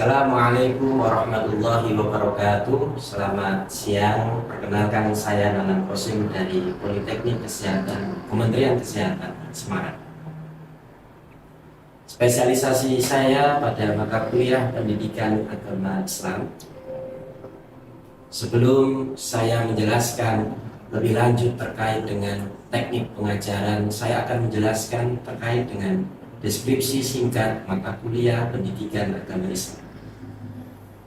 Assalamualaikum warahmatullahi wabarakatuh. Selamat siang. Perkenalkan, saya Nanan Kosim dari Politeknik Kesehatan Kementerian Kesehatan Semarang. Spesialisasi saya pada mata kuliah Pendidikan Agama Islam. Sebelum saya menjelaskan lebih lanjut terkait dengan teknik pengajaran, saya akan menjelaskan terkait dengan deskripsi singkat mata kuliah Pendidikan Agama Islam.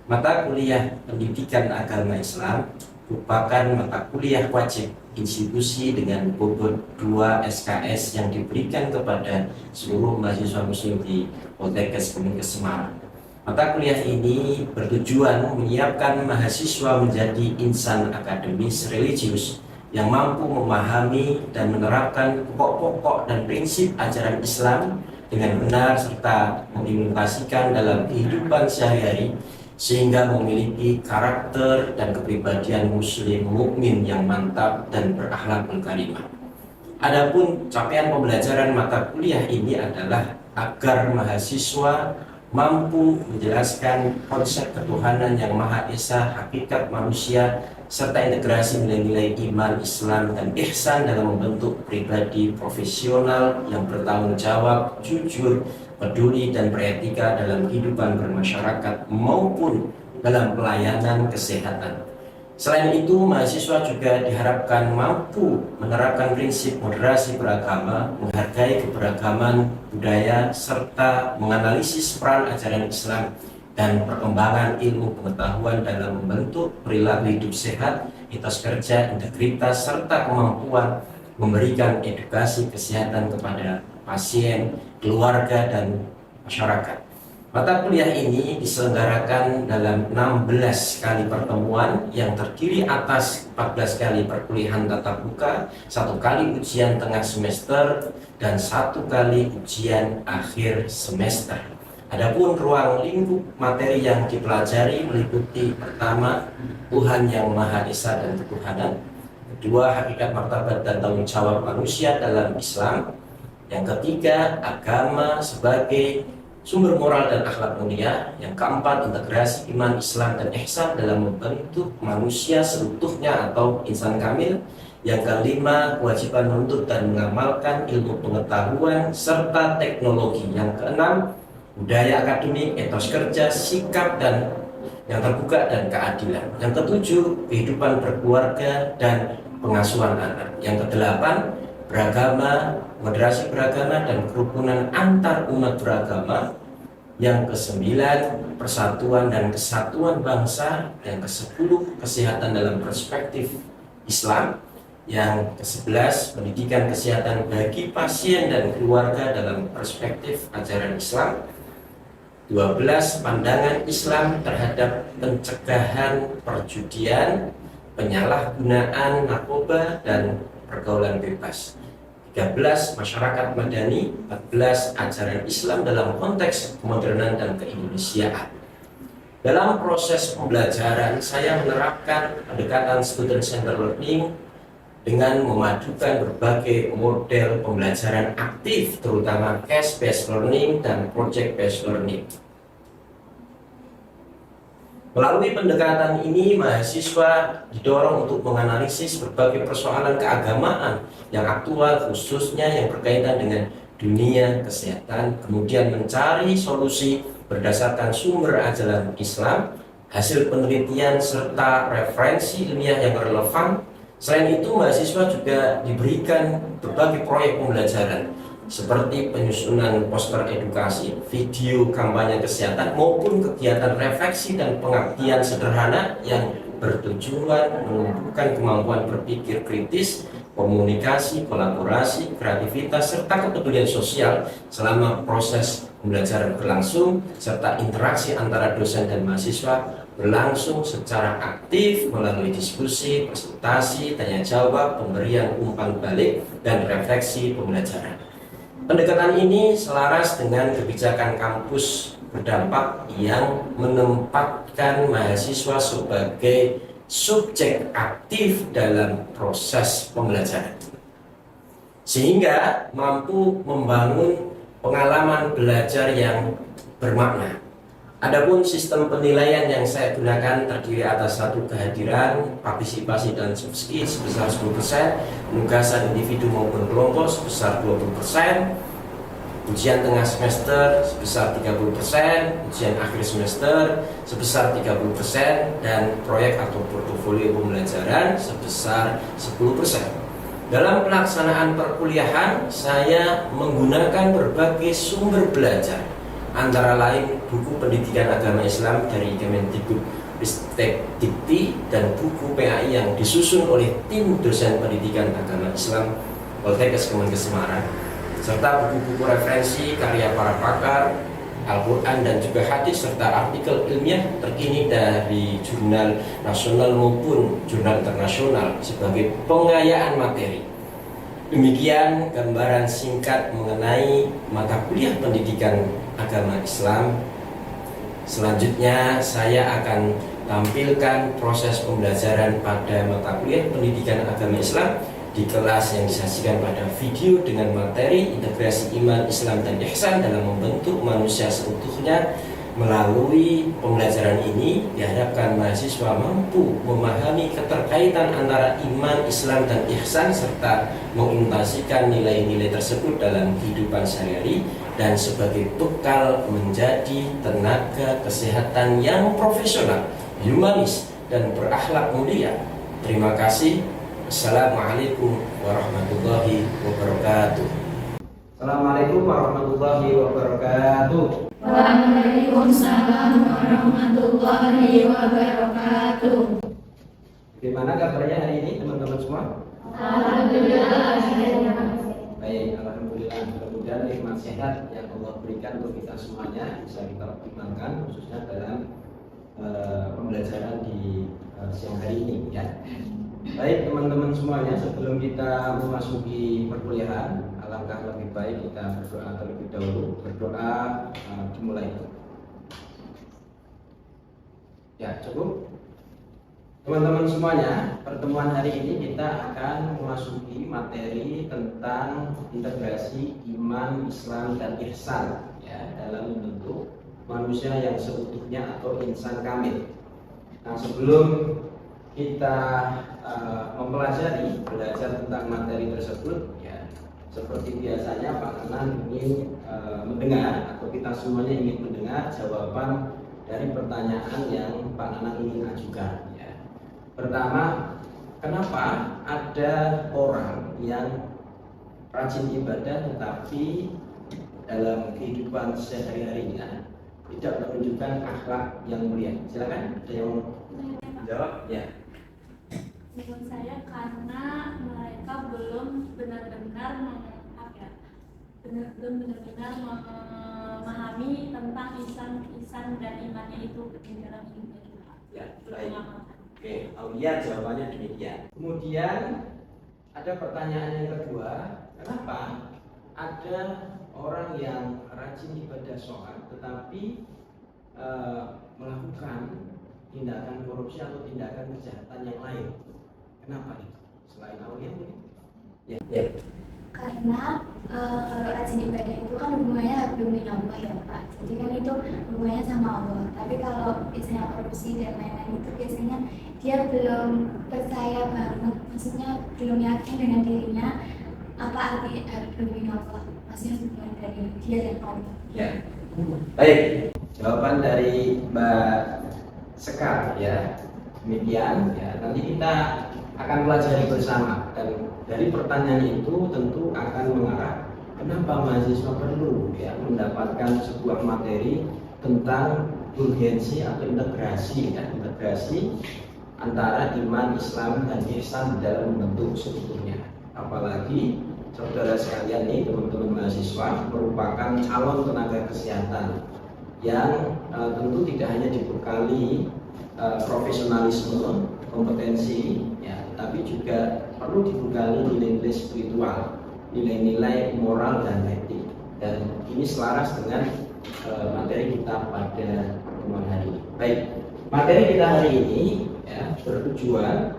Mata kuliah Pendidikan Agama Islam merupakan mata kuliah wajib institusi dengan bobot 2 SKS yang diberikan kepada seluruh mahasiswa muslim di Poltekkes Kemenkes Semarang. Mata kuliah ini bertujuan menyiapkan mahasiswa menjadi insan akademis religius yang mampu memahami dan menerapkan pokok-pokok dan prinsip ajaran Islam dengan benar serta mengimplementasikan dalam kehidupan sehari-hari sehingga memiliki karakter dan kepribadian muslim mukmin yang mantap dan berakhlakul karimah. Adapun capaian pembelajaran mata kuliah ini adalah agar mahasiswa mampu menjelaskan konsep ketuhanan yang Maha Esa, hakikat manusia, serta integrasi nilai-nilai iman, Islam, dan ihsan dalam membentuk pribadi profesional yang bertanggung jawab, jujur, peduli, dan beretika dalam kehidupan bermasyarakat maupun dalam pelayanan kesehatan. Selain itu, mahasiswa juga diharapkan mampu menerapkan prinsip moderasi beragama, menghargai keberagaman budaya, serta menganalisis peran ajaran Islam dan perkembangan ilmu pengetahuan dalam membentuk perilaku hidup sehat, etos kerja, integritas, serta kemampuan memberikan edukasi kesehatan kepada pasien, keluarga, dan masyarakat. Mata kuliah ini diselenggarakan dalam 16 kali pertemuan yang terdiri atas 14 kali perkuliahan tatap muka, 1 kali ujian tengah semester, dan 1 kali ujian akhir semester. Adapun ruang lingkup materi yang dipelajari meliputi: pertama, Tuhan yang Maha Esa dan Ketuhanan; kedua, hakikat martabat dan tanggung jawab manusia dalam Islam; yang ketiga, agama sebagai sumber moral dan akhlak mulia; yang keempat, integrasi iman, Islam, dan ihsan dalam membentuk manusia seutuhnya atau insan kamil; yang kelima, kewajiban menuntut dan mengamalkan ilmu pengetahuan serta teknologi; yang keenam, budaya akademik, etos kerja, sikap dan yang terbuka dan keadilan; yang ketujuh, kehidupan berkeluarga dan pengasuhan anak; yang kedelapan, beragama, moderasi beragama, dan kerukunan antar umat beragama; yang kesembilan, persatuan dan kesatuan bangsa; yang kesepuluh, kesehatan dalam perspektif Islam; yang ke-11, pendidikan kesehatan bagi pasien dan keluarga dalam perspektif ajaran Islam; 12, pandangan Islam terhadap pencegahan perjudian, penyalahgunaan narkoba, dan pergaulan bebas; 13, masyarakat madani; 14, ajaran Islam dalam konteks kemodernan dan keindonesiaan. Dalam proses pembelajaran, saya menerapkan pendekatan student-centered learning dengan memadukan berbagai model pembelajaran aktif, terutama case-based learning dan project-based learning. Melalui pendekatan ini, mahasiswa didorong untuk menganalisis berbagai persoalan keagamaan yang aktual, khususnya yang berkaitan dengan dunia kesehatan, kemudian mencari solusi berdasarkan sumber ajaran Islam, hasil penelitian, serta referensi ilmiah yang relevan. Selain itu, mahasiswa juga diberikan berbagai proyek pembelajaran seperti penyusunan poster edukasi, video kampanye kesehatan, maupun kegiatan refleksi dan pengabdian sederhana yang bertujuan menumbuhkan kemampuan berpikir kritis, komunikasi, kolaborasi, kreativitas, serta kepedulian sosial selama proses pembelajaran berlangsung, serta interaksi antara dosen dan mahasiswa berlangsung secara aktif melalui diskusi, presentasi, tanya jawab, pemberian umpan balik, dan refleksi pembelajaran. Pendekatan ini selaras dengan kebijakan kampus berdampak yang menempatkan mahasiswa sebagai subjek aktif dalam proses pembelajaran, sehingga mampu membangun pengalaman belajar yang bermakna. Adapun sistem penilaian yang saya gunakan terdiri atas satu kehadiran, partisipasi dan soft skill sebesar 10%, penugasan individu maupun kelompok sebesar 20%, ujian tengah semester sebesar 30%, ujian akhir semester sebesar 30%, dan proyek atau portofolio pembelajaran sebesar 10%. Dalam pelaksanaan perkuliahan, saya menggunakan berbagai sumber belajar, antara lain buku pendidikan agama Islam dari Kemendikbud Ristek Dikti dan buku PAI yang disusun oleh tim dosen pendidikan agama Islam Poltekkes Kemenkes Semarang, serta buku-buku referensi karya para pakar Al-Quran dan juga hadis, serta artikel ilmiah terkini dari jurnal nasional maupun jurnal internasional sebagai pengayaan materi. Demikian gambaran singkat mengenai mata kuliah pendidikan agama Islam. Selanjutnya saya akan tampilkan proses pembelajaran pada mata kuliah pendidikan agama Islam di kelas yang disajikan pada video dengan materi integrasi iman, Islam, dan ihsan dalam membentuk manusia seutuhnya. Melalui pembelajaran ini diharapkan mahasiswa mampu memahami keterkaitan antara iman, Islam, dan ihsan serta mengimplementasikan nilai-nilai tersebut dalam kehidupan sehari-hari dan sebagai bekal menjadi tenaga kesehatan yang profesional, humanis, dan berakhlak mulia. Terima kasih. Assalamualaikum warahmatullahi wabarakatuh. Assalamualaikum warahmatullahi wabarakatuh. Waalaikumsalam warahmatullahi wabarakatuh. Bagaimana kabarnya hari ini teman-teman semua? Alhamdulillah. Baik, alhamdulillah. Mudah-mudahan nikmat sehat yang Allah berikan untuk kita semuanya bisa kita optimalkan, khususnya dalam pembelajaran di siang hari ini, ya. Baik teman-teman semuanya, sebelum kita memasuki perkuliahan, alangkah lebih baik kita berdoa terlebih dahulu. Berdoa dimulai. Ya, cukup. Teman-teman semuanya, pertemuan hari ini kita akan memasuki materi tentang integrasi iman, Islam, dan ihsan, ya, dalam membentuk manusia yang seutuhnya atau insan kamil. Nah, sebelum kita belajar tentang materi tersebut, ya, seperti biasanya Pak Nanan ingin mendengar, atau kita semuanya ingin mendengar jawaban dari pertanyaan yang Pak Nanan ingin ajukan, ya. Pertama, kenapa ada orang yang rajin ibadah tetapi dalam kehidupan sehari-harinya tidak menunjukkan akhlak yang mulia? Silakan, ada yang jawab? Ya. Menurut saya karena mereka belum benar-benar memahami tentang ihsan dan imannya itu di dalam hidupnya kita. Ya, baik. Oke, Aulia jawabannya demikian. Kemudian ada pertanyaan yang kedua, kenapa ada orang yang rajin ibadah sholat tetapi melakukan tindakan korupsi atau tindakan kejahatan yang lain? Kenapa nih? Selain Aulia mungkin? Ya. Karena kalau rajin ibadah itu kan hubungannya dengan Allah ya Pak. Jadi kan itu hubungannya sama Allah. Tapi kalau misalnya korupsi dan lain-lain itu biasanya dia belum percaya banget, maksudnya belum yakin dengan dirinya apa arti dengan Allah. Maksudnya hubungan dari dia dan Allah. Ya. Baik. Jawaban dari Mbak Sekar, ya. Demikian, ya. Nanti kita akan pelajari bersama, dan dari pertanyaan itu tentu akan mengarah kenapa mahasiswa perlu, ya, mendapatkan sebuah materi tentang urgensi atau integrasi, ya, integrasi antara iman, Islam, dan ihsan dalam membentuk seutuhnya. Apalagi saudara sekalian ini, teman-teman mahasiswa, merupakan calon tenaga kesehatan yang tentu tidak hanya dibekali profesionalisme, kompetensi, ya, tapi juga perlu dibekali nilai-nilai spiritual, nilai-nilai moral dan etik. Dan ini selaras dengan materi kita pada pertemuan hari ini. Baik, materi kita hari ini, ya, bertujuan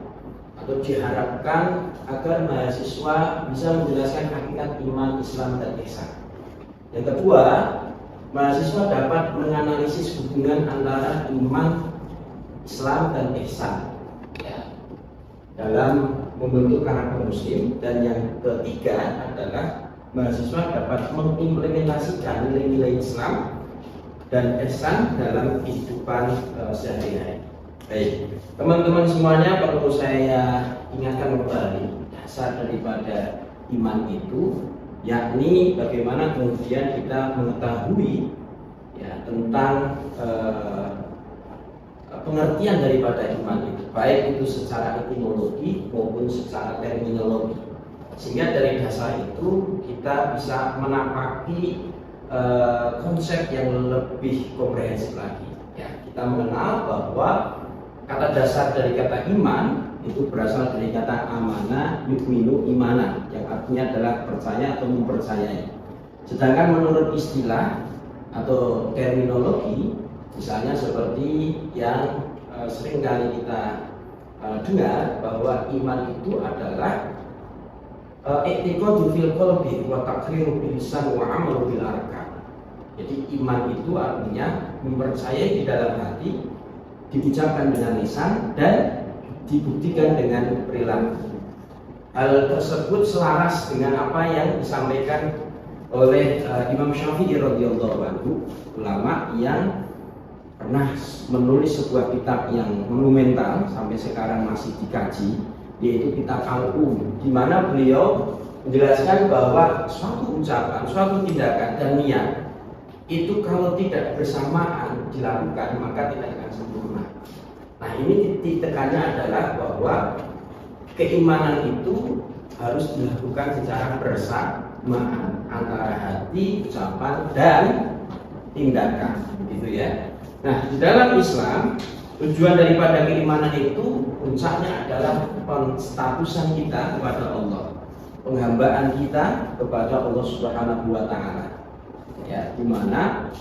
atau diharapkan agar mahasiswa bisa menjelaskan hakikat iman, Islam, dan ihsan. Yang kedua, mahasiswa dapat menganalisis hubungan antara iman, Islam, dan ihsan ya, dalam membentuk karakter muslim. Dan yang ketiga adalah mahasiswa dapat mengimplementasikan nilai-nilai Islam dan ihsan dalam kehidupan sehari-hari. Baik, teman-teman semuanya, perlu saya ingatkan kembali dasar daripada iman itu, yakni bagaimana kemudian kita mengetahui ya tentang pengertian daripada iman itu, baik itu secara etimologi maupun secara terminologi, sehingga dari dasar itu kita bisa menapaki konsep yang lebih komprehensif lagi ya. Kita mengenal bahwa kata dasar dari kata iman itu berasal dari kata amana yu'minu imanan, yang artinya adalah percaya atau mempercayai. Sedangkan menurut istilah atau terminologi, misalnya seperti yang sering kali kita dengar bahwa iman itu adalah i'tiqadu fil qalbi wa taqriru bil lisan wa amalu bil arkan. Jadi iman itu artinya mempercayai di dalam hati, diucapkan dengan lisan, dan dibuktikan dengan perilaku. Hal tersebut selaras dengan apa yang disampaikan oleh Imam Syafi'i radhiyallahu anhu, ulama yang pernah menulis sebuah kitab yang monumental sampai sekarang masih dikaji, yaitu kitab Al-Um, di mana beliau menjelaskan bahwa suatu ucapan, suatu tindakan dan niat itu kalau tidak bersamaan dilakukan maka tidak akan sempurna. Nah, ini titik tekannya adalah bahwa keimanan itu harus dilakukan secara bersamaan antara hati, ucapan, dan tindakan, gitu ya. Nah, di dalam Islam tujuan daripada keimanan itu puncaknya adalah penstatusan kita kepada Allah, penghambaan kita kepada Allah Subhanahu wa Ta'ala. Ya, di mana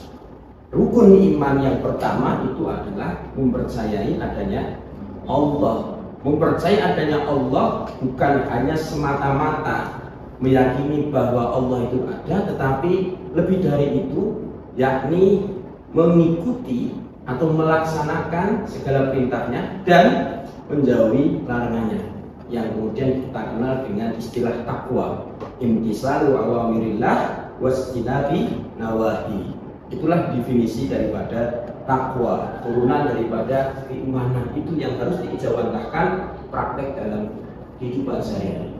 rukun iman yang pertama itu adalah mempercayai adanya Allah. Mempercayai adanya Allah bukan hanya semata-mata meyakini bahwa Allah itu ada, tetapi lebih dari itu, yakni mengikuti atau melaksanakan segala perintahnya dan menjauhi larangannya, yang kemudian kita kenal dengan istilah takwa, imtisalu awamirillah wasjinabi nawahi. Itulah definisi daripada takwa, turunan daripada keimanan itu yang harus diijawantahkan praktek dalam kehidupan sehari-hari.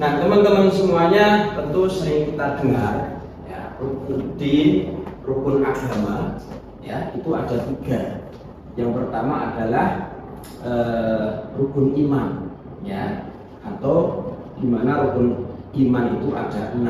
Nah, teman-teman semuanya tentu sering kita dengar ya, rukun din, rukun agama ya, itu ada 3. Yang pertama adalah rukun iman ya, atau di mana rukun iman itu ada 6.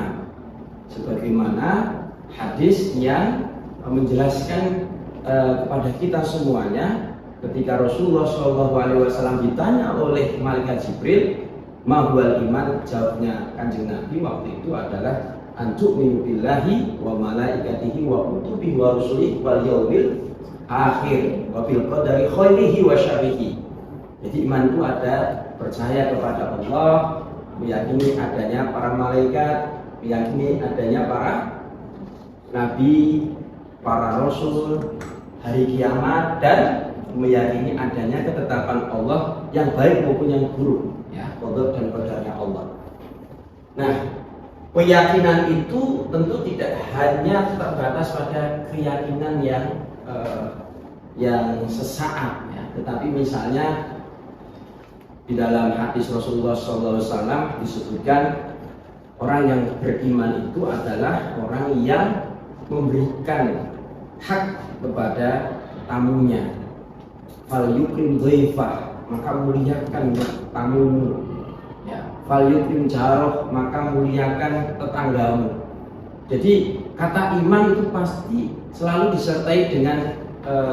Sebagaimana hadis yang menjelaskan kepada kita semuanya ketika Rasulullah SAW ditanya oleh malaikat Jibril, ma huwal iman, jawabnya Kanjeng Nabi waktu itu adalah antu'minu billahi wa malaikatihi wa kutubihi wa rusulihi wal yaumil akhir wa bil qadari khairihi wa syarrihi. Jadi iman itu ada percaya kepada Allah, meyakini adanya para malaikat, meyakini adanya para nabi, para rasul, hari kiamat, dan meyakini adanya ketetapan Allah yang baik maupun yang buruk ya, qadar dan qadarnya Allah. Nah, keyakinan itu tentu tidak hanya terbatas pada keyakinan yang sesaat ya, tetapi misalnya di dalam hadis Rasulullah SAW disebutkan orang yang beriman itu adalah orang yang memberikan hak kepada tamunya. Fal yukrim dhaifah, maka muliakan tamumu. Ya, fal yukrim jaroh, maka muliakan tetanggamu. Jadi kata iman itu pasti selalu disertai dengan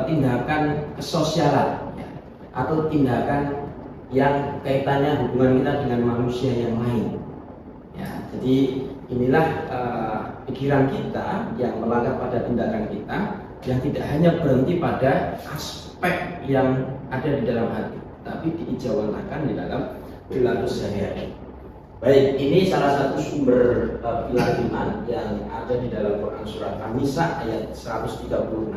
tindakan kesosialan ya, atau tindakan yang kaitannya hubungan kita dengan manusia yang lain. Ya, jadi inilah pikiran kita yang melangkah pada tindakan kita, yang tidak hanya berhenti pada aspek yang ada di dalam hati, tapi diijawantahkan di dalam perilaku sehari-hari. Baik, ini salah satu sumber pilar iman yang ada di dalam Quran surat An-Nisa ayat 136,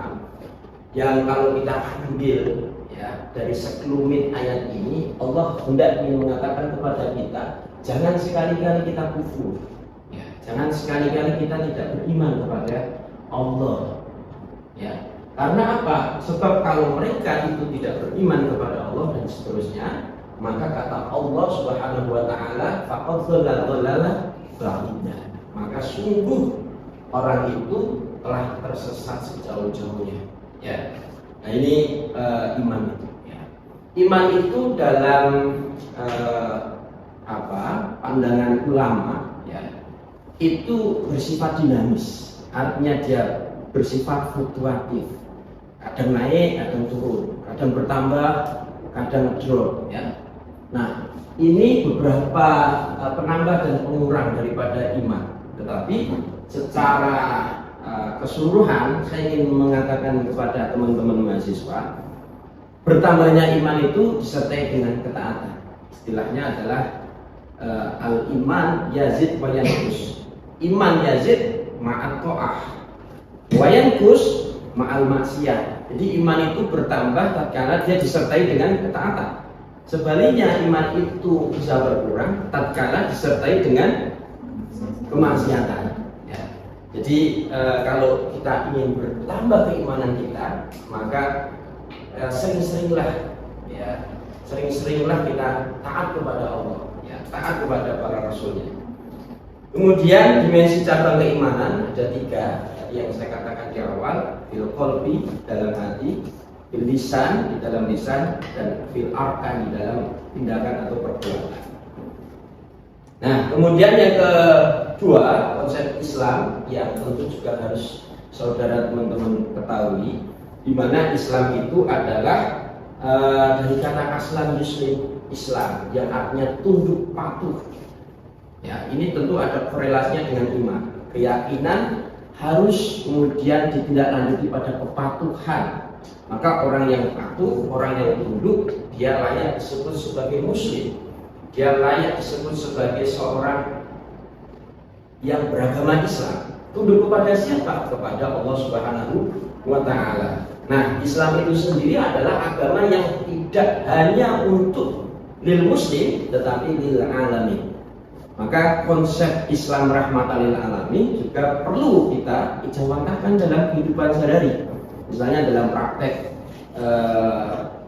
yang kalau kita ambil ya dari sekelumit ayat ini, Allah hendak ingin mengatakan kepada kita, jangan sekali-kali kita kufur, ya, jangan sekali-kali kita tidak beriman kepada Allah, ya. Karena apa? Sebab kalau mereka itu tidak beriman kepada Allah dan seterusnya, maka kata Allah Subhanahu wa taala, faqad dhallala ba'ida. Maka sungguh orang itu telah tersesat sejauh-jauhnya. Ya. Nah, ini iman itu. Ya. Iman itu dalam pandangan ulama, ya, itu bersifat dinamis. Artinya dia bersifat fluktuatif. Kadang naik, kadang turun, kadang bertambah, kadang drop, ya. Nah, ini beberapa penambah dan pengurang daripada iman. Tetapi secara keseluruhan saya ingin mengatakan kepada teman-teman mahasiswa, bertambahnya iman itu disertai dengan ketaatan. Istilahnya adalah al-iman yazid wa yanqus. Iman yazid ma'at ta'ah wa yanqus ma'al maksiyah. Jadi iman itu bertambah tatkala dia disertai dengan ketaatan. Sebaliknya iman itu bisa berkurang tatkala disertai dengan kemaksiatan. Ya. Jadi kalau kita ingin bertambah keimanan kita, maka sering-seringlah kita taat kepada Allah, ya, taat kepada para rasulnya. Kemudian dimensi cabang keimanan ada 3 yang saya katakan di awal: fil qalbi, dalam hati; fil lisan, di dalam lisan; dan fil arkan, di dalam tindakan atau perbuatan. Nah, kemudian yang kedua, konsep Islam yang tentu juga harus saudara teman-teman ketahui, di mana Islam itu adalah dari kata aslan muslim, Islam, yang artinya tunduk patuh. Ya, ini tentu ada korelasinya dengan iman. Keyakinan harus kemudian ditindaklanjuti pada kepatuhan. Maka orang yang patuh, orang yang tunduk, dia layak disebut sebagai muslim. Dia layak disebut sebagai seorang yang beragama Islam. Tunduk kepada siapa? Kepada Allah Subhanahu wa taala. Nah, Islam itu sendiri adalah agama yang tidak hanya untuk lil muslim, tetapi lil alamin. Maka konsep Islam rahmatan lil alamin juga perlu kita ijawantahkan dalam kehidupan sehari-hari. Misalnya dalam praktek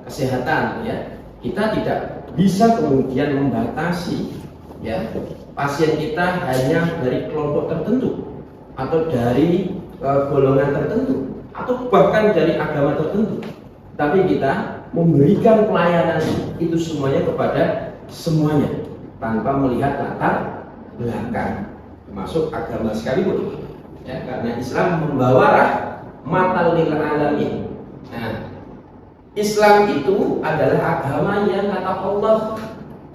kesehatan, ya, kita tidak bisa kemudian membatasi, ya, pasien kita hanya dari kelompok tertentu atau dari golongan tertentu atau bahkan dari agama tertentu. Tapi kita memberikan pelayanan itu semuanya kepada semuanya tanpa melihat latar belakang, termasuk agama sekalipun. Ya, karena Islam membawa rahmatan lil alamin. Nah, Islam itu adalah agama yang kata Allah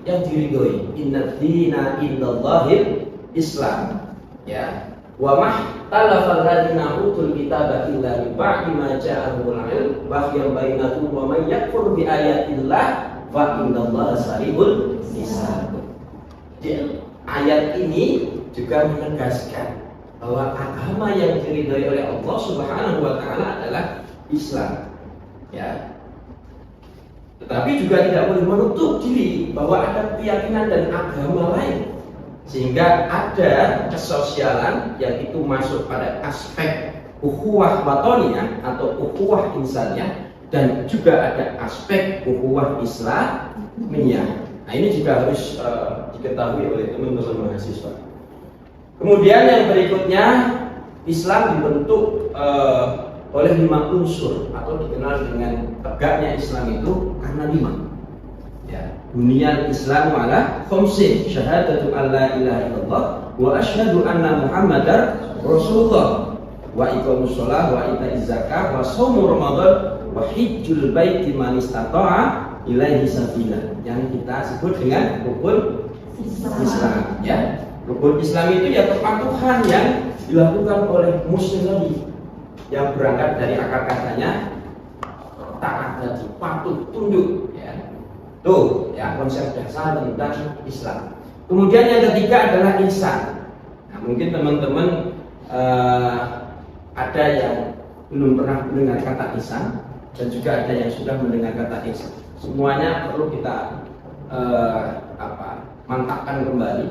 yang diridhoi. Inna dina indallahil Islam. Ya. Wa mahtalafal ladina utul kitaba illa min ba'di ma ja'ahumul 'ilm baghyan bainahum wa may yakfur bi ayatillah fa innallaha sari'ul hisab. Jadi ayat ini juga menegaskan bahwa agama yang diridhoi oleh Allah Subhanahu wa taala adalah Islam. Ya. Tetapi juga tidak boleh menutup diri bahwa ada keyakinan dan agama lain, sehingga ada kesosialan yang itu masuk pada aspek ukhuwah batoniyah atau ukhuwah insaniyah, dan juga ada aspek ukhuwah islamiyah. Nah, ini juga harus diketahui oleh teman-teman mahasiswa. Kemudian yang berikutnya, Islam dibentuk oleh 5 unsur atau dikenal dengan tegaknya Islam itu karena 5. Ya, buniyal Islam ala khamsin, syahadatu alla ilaha illallah wa asyhadu anna Muhammadar Rasulullah wa iqamus shalah wa itaiz zakah wa shaumur ramadan wa hajjul baiti man istata'a ilaihi sabila, yang kita sebut dengan rukun Islam. Ya, rukun Islam itu ya kepatuhan yang dilakukan oleh muslim tadi, yang berangkat dari akar katanya taat tadi, patuh, tunduk, ya. Tuh, ya, konsep dasar tentang Islam. Kemudian yang ketiga adalah ihsan. Nah, mungkin teman-teman ada yang belum pernah mendengar kata ihsan dan juga ada yang sudah mendengar kata ihsan. Semuanya perlu kita mantapkan kembali.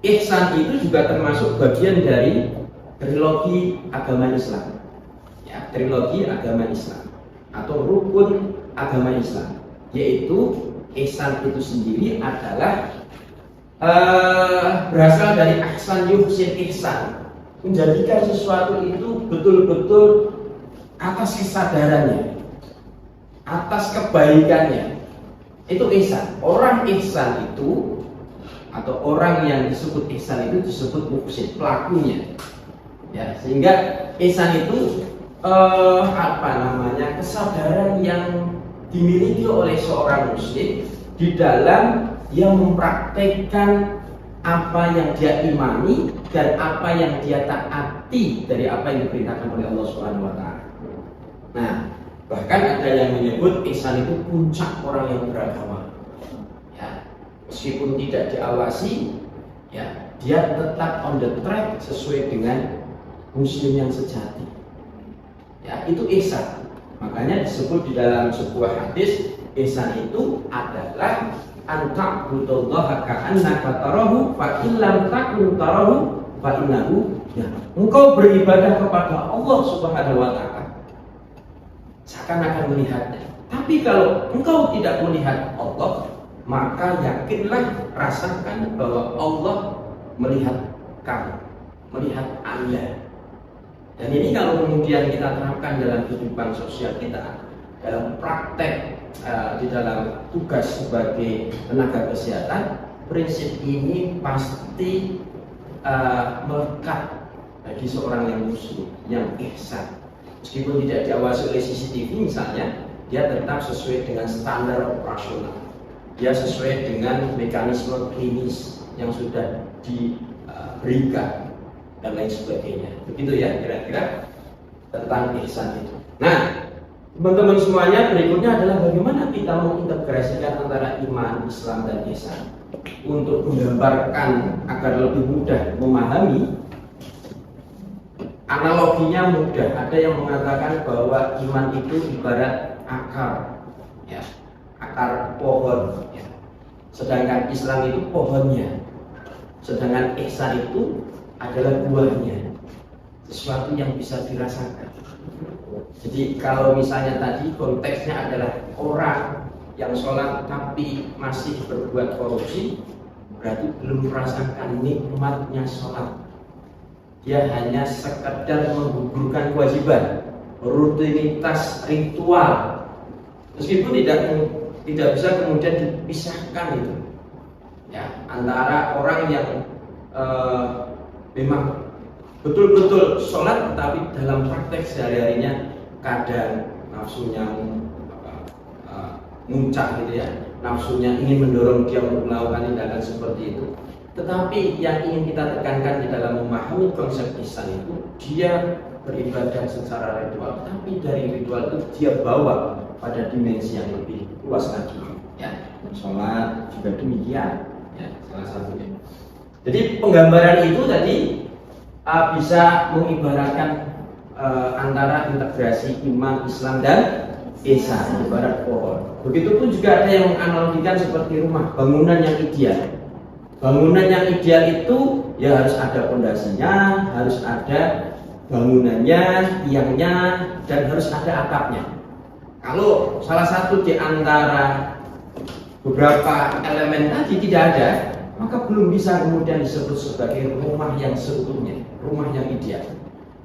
Ihsan itu juga termasuk bagian dari trilogi agama Islam. Ya, trilogi agama Islam atau rukun agama Islam, yaitu ihsan itu sendiri adalah berasal dari ahsan yuhsin ihsan, menjadikan sesuatu itu betul-betul atas kesadarannya, atas kebaikannya. Itu ihsan. Orang ihsan itu atau orang yang disebut ihsan itu disebut muhsin, pelakunya. Ya, sehingga ihsan itu kesadaran yang dimiliki oleh seorang muslim di dalam dia mempraktekkan apa yang dia imani dan apa yang dia taati dari apa yang diperintahkan oleh Allah Subhanahu wa taala. Nah, bahkan ada yang menyebut ihsan itu puncak orang yang beragama. Ya, meskipun tidak diawasi, ya, dia tetap on the track sesuai dengan muslim yang sejati. Ya, itu ihsan. Makanya disebut di dalam sebuah hadis, ihsan itu adalah anta'budallaha ka'annaka tarahu fa illam takun tarahu fa innahu ya. Engkau beribadah kepada Allah Subhanahu wa taala seakan-akan melihatnya. Tapi kalau engkau tidak melihat Allah, maka yakinlah, rasakan bahwa Allah melihat kamu, melihat Anda. Dan ini kalau kemudian kita terapkan dalam kehidupan sosial kita, dalam praktek di dalam tugas sebagai tenaga kesehatan, prinsip ini pasti melekat bagi seorang yang muslim, yang ihsan. Meskipun tidak diawasi oleh CCTV misalnya, dia tetap sesuai dengan standar operasional. Dia sesuai dengan mekanisme klinis yang sudah diberikan dan lain sebagainya. Begitu ya kira-kira tentang ihsan itu. Nah, teman-teman semuanya, berikutnya adalah bagaimana kita mengintegrasikan antara iman, Islam, dan ihsan untuk menggambarkan agar lebih mudah memahami. Analoginya mudah. Ada yang mengatakan bahwa iman itu ibarat akar, ya, akar pohon. Ya. Sedangkan Islam itu pohonnya. Sedangkan ihsan itu adalah buahnya, sesuatu yang bisa dirasakan. Jadi kalau misalnya tadi konteksnya adalah orang yang sholat tapi masih berbuat korupsi, berarti belum merasakan nikmatnya sholat. Dia hanya sekedar menggugurkan kewajiban, rutinitas ritual, meskipun tidak bisa kemudian dipisahkan itu, ya, antara orang yang memang betul-betul sholat tetapi dalam praktek sehari-harinya kadang nafsunya muncak gitu ya, nafsunya ingin mendorong dia untuk melakukan tindakan seperti itu. Tetapi yang ingin kita tekankan di dalam memahami konsep ihsan itu, dia beribadah secara ritual, tapi dari ritual itu dia bawa pada dimensi yang lebih luas lagi, ya. Sholat juga demikian, ya, salah satunya. Jadi penggambaran itu tadi bisa mengibaratkan antara integrasi iman, Islam, dan ihsan, ibarat pohon. Begitupun juga ada yang menganalogikan seperti rumah, bangunan yang ideal. Bangunan yang ideal itu ya harus ada fondasinya, harus ada bangunannya, tiangnya, dan harus ada atapnya. Kalau salah satu di antara beberapa elemen tadi tidak ada, maka belum bisa kemudian disebut sebagai rumah yang seutuhnya, rumah yang ideal.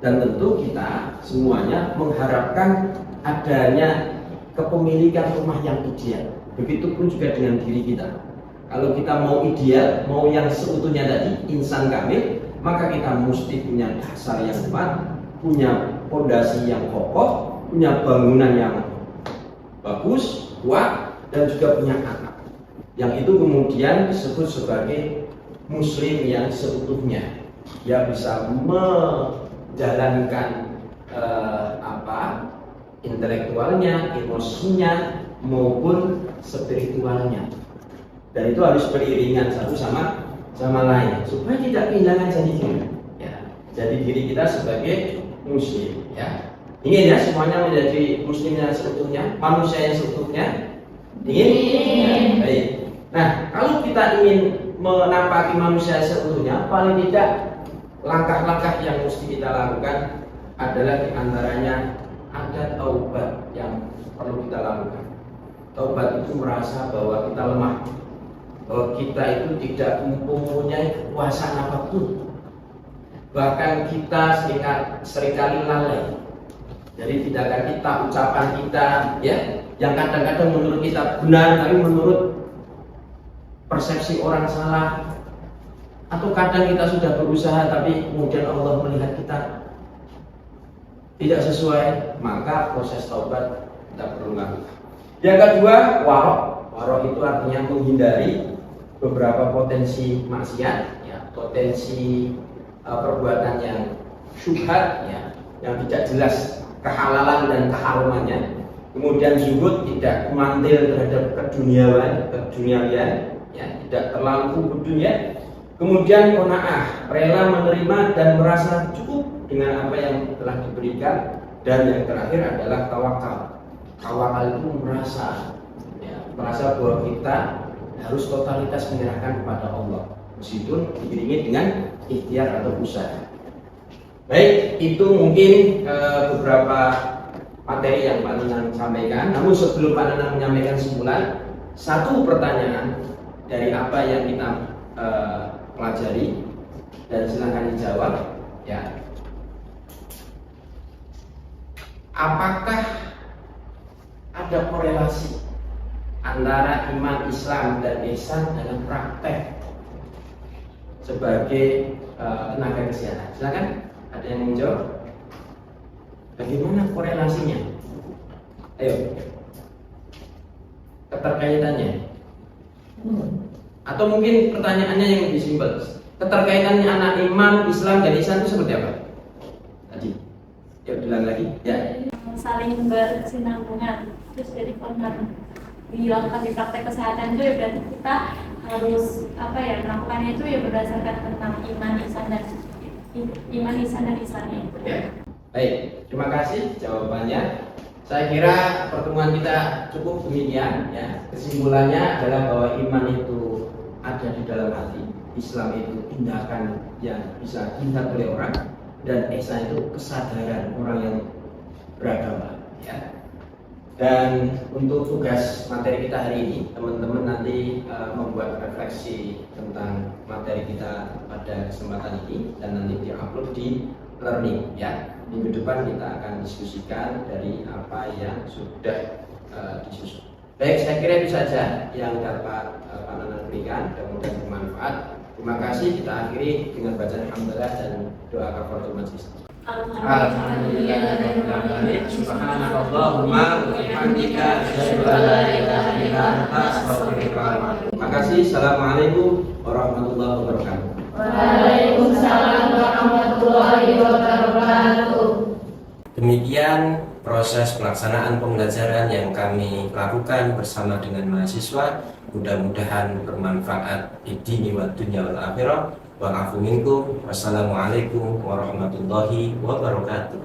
Dan tentu kita semuanya mengharapkan adanya kepemilikan rumah yang ideal. Begitupun juga dengan diri kita. Kalau kita mau ideal, mau yang seutuhnya tadi, insan kamil, maka kita mesti punya dasar yang kuat, punya fondasi yang kokoh, punya bangunan yang bagus, kuat, dan juga punya atap. Yang itu kemudian disebut sebagai muslim yang seutuhnya. Dia bisa menjalankan intelektualnya, emosinya, maupun spiritualnya. dan itu harus beriringan satu sama lain supaya tidak kehilangan jati diri. Ya, jati diri kita sebagai muslim. Ya, ingin ya semuanya menjadi muslim yang seutuhnya, manusia yang seutuhnya. Ingin? Ya, baik. Nah, kalau kita ingin menampaki manusia seutuhnya, paling tidak langkah-langkah yang mesti kita lakukan adalah diantaranya ada taubat yang perlu kita lakukan. Taubat itu merasa bahwa kita lemah, bahwa kita itu tidak mempunyai kekuasaan apapun, bahkan kita seringkali lalai dari tindakan kita, ucapan kita, ya, yang kadang-kadang menurut kita benar tapi menurut persepsi orang salah, atau kadang kita sudah berusaha tapi kemudian Allah melihat kita tidak sesuai, maka proses taubat kita perlu lakukan. Yang kedua, warok. Warok itu artinya menghindari beberapa potensi maksiat, ya, potensi perbuatan yang syubhat, ya, yang tidak jelas kehalalan dan keharumannya. Kemudian zuhud, tidak memantil terhadap keduniawian, ya, tidak terlalu kubur dunia. Kemudian qanaah, rela menerima dan merasa cukup dengan apa yang telah diberikan. Dan yang terakhir adalah tawakal. Tawakal itu merasa bahwa kita harus totalitas menyerahkan kepada Allah, meskipun diiringi dengan ikhtiar atau usaha. Baik, itu mungkin beberapa materi yang Pak Nanang sampaikan. Namun sebelum Pak Nanang menyampaikan kesimpulan, satu pertanyaan dari apa yang kita pelajari dan silakan dijawab, ya. Apakah ada korelasi antara iman Islam dan ihsan dalam praktek sebagai tenaga kesehatan? Silakan, ada yang menjawab? Bagaimana korelasinya? Ayo, keterkaitannya. Atau mungkin pertanyaannya yang lebih simpel, keterkaitannya anak iman Islam dan ihsan itu seperti apa? Tadi, ya bilang lagi, ya. Saling berkesinambungan. Terus jadi kalau dilakukan di praktek kesehatan itu ya berarti kita harus melakukannya itu ya berdasarkan tentang iman ihsan dan ihsannya. Ya. Baik, terima kasih jawabannya. Saya kira pertemuan kita cukup demikian, ya. Kesimpulannya adalah bahwa iman itu ada di dalam hati, Islam itu tindakan yang bisa dilihat oleh orang, dan ihsan itu kesadaran orang yang beragama, ya. Dan untuk tugas materi kita hari ini, teman-teman nanti membuat refleksi tentang materi kita pada kesempatan ini dan nanti diupload di learning, ya. Minggu depan kita akan diskusikan dari apa yang sudah disusun. Baik, saya kira itu saja yang dapat Pak Nanang berikan dan mudah bermanfaat. Terima kasih. Kita akhiri dengan bacaan hamdalah dan doa kafaratul majelis. Alhamdulillah. Subhanakallahumma wa bihamdika asyhadu an la ilaha illa anta astaghfiruka wa atubu ilaik. Terima kasih. Assalamualaikum warahmatullahi wabarakatuh. Waalaikumsalam warahmatullahi wabarakatuh. Demikian proses pelaksanaan pembelajaran yang kami lakukan bersama dengan mahasiswa. Mudah-mudahan bermanfaat di dini wa dunya wal akhirah. Wa afu minkum. Wassalamualaikum warahmatullahi wabarakatuh.